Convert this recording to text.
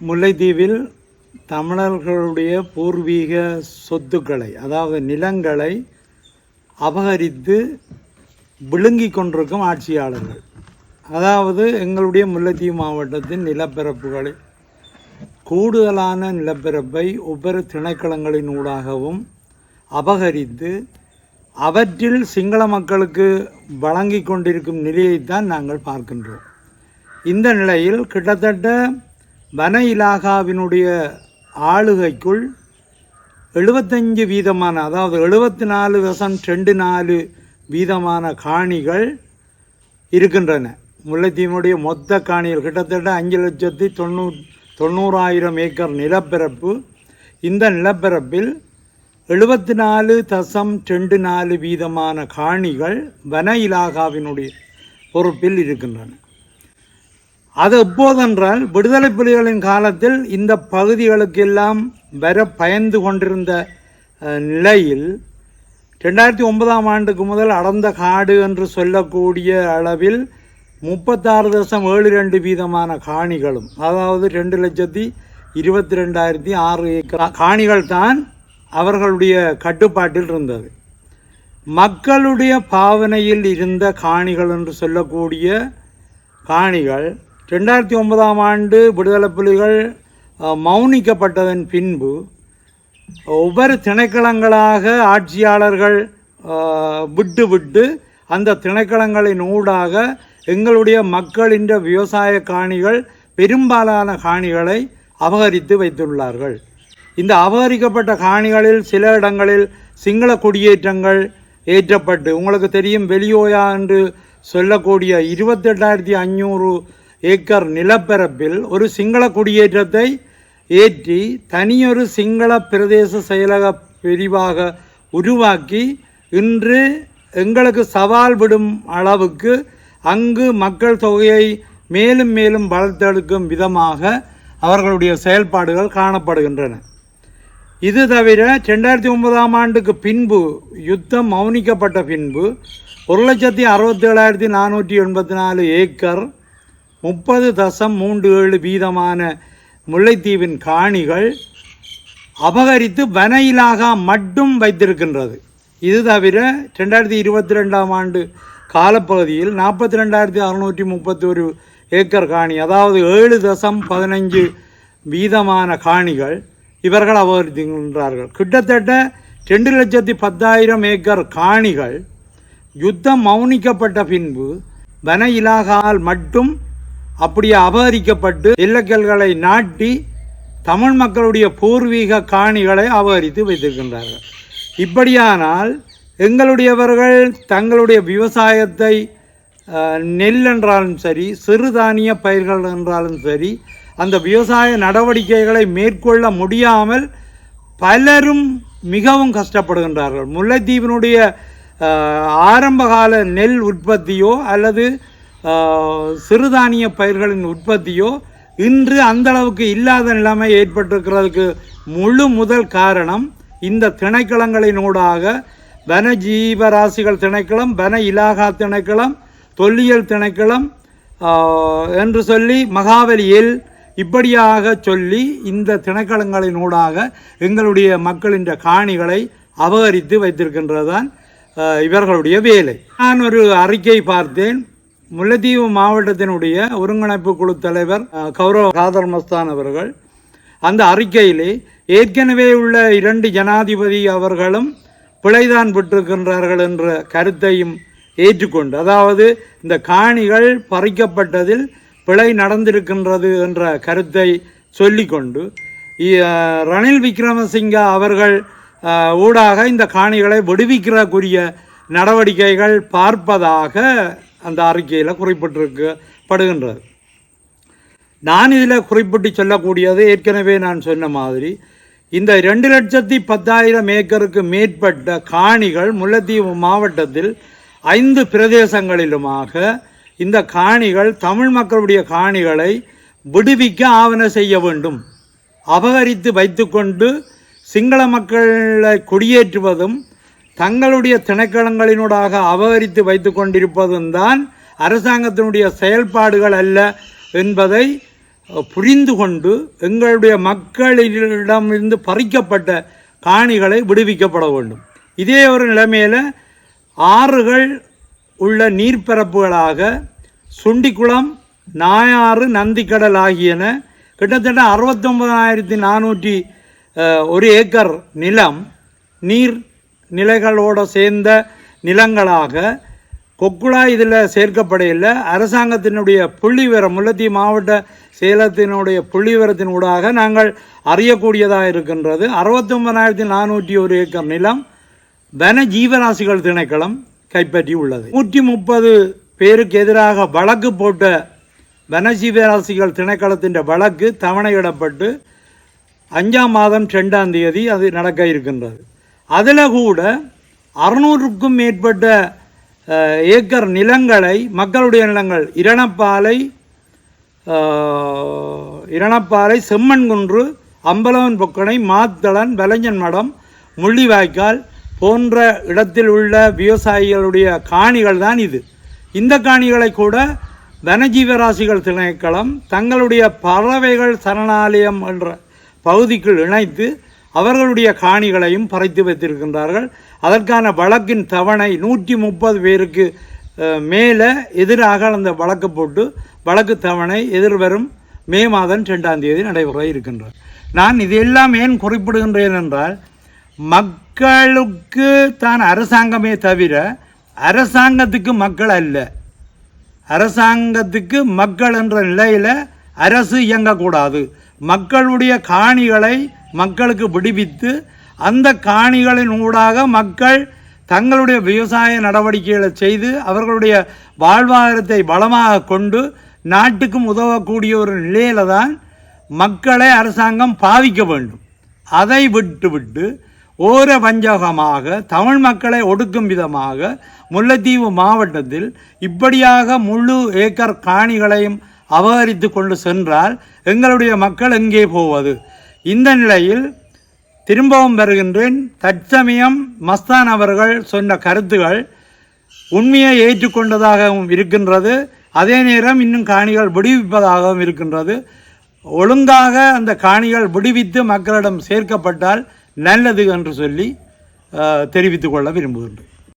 முல்லைத்தீவில் தமிழர்களுடைய பூர்வீக சொத்துக்களை, அதாவது நிலங்களை அபகரித்து விழுங்கி கொண்டிருக்கும் ஆட்சியாளர்கள். அதாவது எங்களுடைய முல்லைத்தீவு மாவட்டத்தின் நிலப்பரப்புகளை, கூடுதலான நிலப்பரப்பை ஒவ்வொரு திணைக்களங்களின் ஊடாகவும் அபகரித்து அவற்றில் சிங்கள மக்களுக்கு வழங்கி கொண்டிருக்கும் நிலையைத்தான் நாங்கள் பார்க்கின்றோம். இந்த நிலையில் கிட்டத்தட்ட வன இலாகாவினுடைய ஆளுகைக்குள் 75% அதாவது 74.24 வீதமான காணிகள் இருக்கின்றன. முல்லைத்தீவினுடைய மொத்த காணிகள் கிட்டத்தட்ட 5,90,000 ஏக்கர் நிலப்பரப்பு. இந்த நிலப்பரப்பில் 74.24 வீதமான காணிகள் வன இலாகாவினுடைய பொறுப்பில் இருக்கின்றன. அது எப்போதென்றால் விடுதலை புலிகளின் காலத்தில் இந்த பகுதிகளுக்கெல்லாம் வர பயந்து கொண்டிருந்த நிலையில் 2009ஆம் ஆண்டுக்கு முதல் அடர்ந்த காடு என்று சொல்லக்கூடிய அளவில் 36.72 வீதமான காணிகளும், அதாவது 2,22,600 ஏக்கர் காணிகள் தான் அவர்களுடைய கட்டுப்பாட்டில் இருந்தது. மக்களுடைய பாவனையில் இருந்த காணிகள் என்று சொல்லக்கூடிய காணிகள் 2009ஆம் ஆண்டு விடுதலை புலிகள் மௌனிக்கப்பட்டதன் பின்பு ஒவ்வொரு திணைக்களங்களாக ஆட்சியாளர்கள் விட்டு அந்த திணைக்களங்களின் ஊடாக எங்களுடைய மக்களின் விவசாய காணிகள், பெரும்பாலான காணிகளை அபகரித்து வைத்துள்ளார்கள். இந்த அபகரிக்கப்பட்ட காணிகளில் சில இடங்களில் சிங்கள குடியேற்றங்கள் ஏற்றப்பட்டு, உங்களுக்கு தெரியும், வெளியோயா என்று சொல்லக்கூடிய 28,500 ஏக்கர் நிலப்பரப்பில் ஒரு சிங்கள குடியேற்றத்தை ஏற்றி தனியொரு சிங்கள பிரதேச செயலக பிரிவாக உருவாக்கி இன்று எங்களுக்கு சவால் விடும் அளவுக்கு அங்கு மக்கள் தொகையை மேலும் மேலும் வளர்த்தெடுக்கும் விதமாக அவர்களுடைய செயல்பாடுகள் காணப்படுகின்றன. இது தவிர 2009ஆம் ஆண்டுக்கு பின்பு யுத்தம் மௌனிக்கப்பட்ட பின்பு 1,67,484 ஏக்கர் 30.37 வீதமான முல்லைத்தீவின் காணிகள் அபகரித்து வன இலாகா மட்டும் வைத்திருக்கின்றது. இது தவிர 2022ஆம் ஆண்டு காலப்பகுதியில் 42,631 ஏக்கர் காணி, அதாவது 7.15 வீதமான காணிகள் இவர்கள் அபகரிக்கின்றார்கள். கிட்டத்தட்ட 2,10,000 ஏக்கர் காணிகள் யுத்தம் மௌனிக்கப்பட்ட பின்பு வன இலாகால் மட்டும் அப்படியே அபகரிக்கப்பட்டு எல்லைக்கல்களை நாட்டி தமிழ் மக்களுடைய பூர்வீக காணிகளை அபகரித்து வைத்திருக்கின்றார்கள். இப்படியானால் எங்களுடையவர்கள் தங்களுடைய விவசாயத்தை, நெல் என்றாலும் சரி, சிறுதானிய பயிர்கள் என்றாலும் சரி, அந்த விவசாய நடவடிக்கைகளை மேற்கொள்ள முடியாமல் பலரும் மிகவும் கஷ்டப்படுகின்றார்கள். முல்லைத்தீவினுடைய ஆரம்பகால நெல் உற்பத்தியோ அல்லது சிறுதானிய பயிர்களின் உற்பத்தியோ இன்று அந்த அளவுக்கு இல்லாத நிலைமை ஏற்பட்டிருக்கிறதுக்கு முழு முதல் காரணம் இந்த திணைக்களங்களினூடாக வன ஜீவராசிகள் திணைக்களம், வன இலாகா திணைக்களம், தொல்லியல் திணைக்களம் என்று சொல்லி மகாவலியில் இப்படியாக சொல்லி இந்த திணைக்களங்களினூடாக எங்களுடைய மக்களின் காணிகளை அபகரித்து வைத்திருக்கின்றதுதான் இவர்களுடைய வேலை. நான் ஒரு அறிக்கை பார்த்தேன். முல்லைத்தீவு மாவட்டத்தினுடைய ஒருங்கிணைப்பு குழு தலைவர் கௌரவ காதர் மஸ்தான் அவர்கள் அந்த அறிக்கையிலே ஏற்கனவே உள்ள 2 ஜனாதிபதி அவர்களும் பிழைதான் விட்டிருக்கின்றார்கள் என்ற கருத்தையும் ஏற்றுக்கொண்டு, அதாவது இந்த காணிகள் பறிக்கப்பட்டதில் பிழை நடந்திருக்கின்றது என்ற கருத்தை சொல்லிக்கொண்டு ரணில் விக்ரமசிங்க அவர்கள் ஊடாக இந்த காணிகளை விடுவிக்கிறக்குரிய நடவடிக்கைகள் பார்ப்பதாக அந்த அறிக்கையில் குறிப்பிட்டிருக்கப்படுகின்றது. நான் இதில் குறிப்பிட்டு சொல்லக்கூடியது, ஏற்கனவே நான் சொன்ன மாதிரி, இந்த 2,10,000 ஏக்கருக்கு மேற்பட்ட காணிகள் முல்லைத்தீவு மாவட்டத்தில் 5 பிரதேசங்களிலுமாக இந்த காணிகள், தமிழ் மக்களுடைய காணிகளை விடுவிக்க ஆவண செய்ய வேண்டும். அபகரித்து வைத்துக்கொண்டு சிங்கள மக்களை குடியேற்றுவதும் தங்களுடைய திணைக்களங்களினூடாக அபகரித்து வைத்து கொண்டிருப்பதும் தான் அரசாங்கத்தினுடைய செயல்பாடுகள் அல்ல என்பதை புரிந்து கொண்டு எங்களுடைய மக்களிடமிருந்து பறிக்கப்பட்ட காணிகளை விடுவிக்கப்பட வேண்டும். இதே ஒரு நிலைமையில் ஆறுகள் உள்ள நீர்ப்பரப்புகளாக சுண்டிக்குளம், நாயாறு, நந்திக்கடல் ஆகியன கிட்டத்தட்ட 69,401 ஏக்கர் நிலம் நீர் நிலைகளோடு சேர்ந்த நிலங்களாக கொக்குழா இதில் சேர்க்கப்படையில் அரசாங்கத்தினுடைய புள்ளிவிவரம் முல்லைத்தீவு மாவட்ட சேலத்தினுடைய புள்ளிவிவரத்தின் ஊடாக நாங்கள் அறியக்கூடியதாக இருக்கின்றது. 69,401 ஏக்கர் நிலம் வன ஜீவராசிகள் திணைக்களம் கைப்பற்றி உள்ளது. 130 பேருக்கு எதிராக வழக்கு போட்ட வன ஜீவராசிகள் திணைக்களத்தின் வழக்கு தவணையிடப்பட்டு 5ஆம் மாதம் 2ஆம் தேதி அது நடக்க இருக்கின்றது. அதில் கூட 600க்கும் மேற்பட்ட ஏக்கர் நிலங்களை மக்களுடைய நிலங்கள் இரணப்பாலை, செம்மன்குன்று, அம்பலவன் பொக்கனை, மாத்தளன், வலைஞன் மடம், முள்ளிவாய்க்கால் போன்ற இடத்தில் உள்ள விவசாயிகளுடைய காணிகள் தான் இது. இந்த காணிகளை கூட வனஜீவராசிகள் திணைக்களம் தங்களுடைய பறவைகள் சரணாலயம் என்ற பகுதிக்குள் இணைத்து அவர்களுடைய காணிகளையும் பறித்து வைத்திருக்கின்றார்கள். அதற்கான வழக்கின் தவணை 130 பேருக்கு மேலே எதிராக அந்த வழக்கு போட்டு வழக்கு தவணை எதிர்வரும் மே மாதம் 2ஆம் தேதி நடைபெற இருக்கின்றது. நான் இதையெல்லாம் ஏன் குறிப்பிடுகின்றேன் என்றால், மக்களுக்கு தான் அரசாங்கமே தவிர அரசாங்கத்துக்கு மக்கள் அல்ல. அரசாங்கத்துக்கு மக்கள் என்ற நிலையில் அரசு இயங்கக்கூடாது. மக்களுடைய காணிகளை மக்களுக்கு விடுவித்து அந்த காணிகளின் ஊடாக மக்கள் தங்களுடைய விவசாய நடவடிக்கைகளை செய்து அவர்களுடைய வாழ்வாதாரத்தை பலமாக கொண்டு நாட்டுக்கும் உதவக்கூடிய ஒரு நிலையில தான் மக்களை அரசாங்கம் பாவிக்க வேண்டும். அதை விட்டு ஓர வஞ்சகமாக தமிழ் மக்களை ஒடுக்கும் விதமாக முல்லைத்தீவு மாவட்டத்தில் இப்படியாக முழு ஏக்கர் காணிகளையும் அபகரித்து கொண்டு சென்றால் எங்களுடைய மக்கள் எங்கே போவது? இந்த நிலையில் திரும்பவும் வருகின்றேன். தற்சமயம் மஸ்தான் அவர்கள் சொன்ன கருத்துகள் உண்மையை ஏற்றுக்கொண்டதாகவும் இருக்கின்றது. அதே நேரம் இன்னும் காணிகள் விடுவிப்பதாகவும் இருக்கின்றது. ஒழுங்காக அந்த காணிகள் விடுவித்து மக்களிடம் சேர்க்கப்பட்டால் நல்லது என்று சொல்லி தெரிவித்துக் கொள்ள விரும்புகின்றேன்.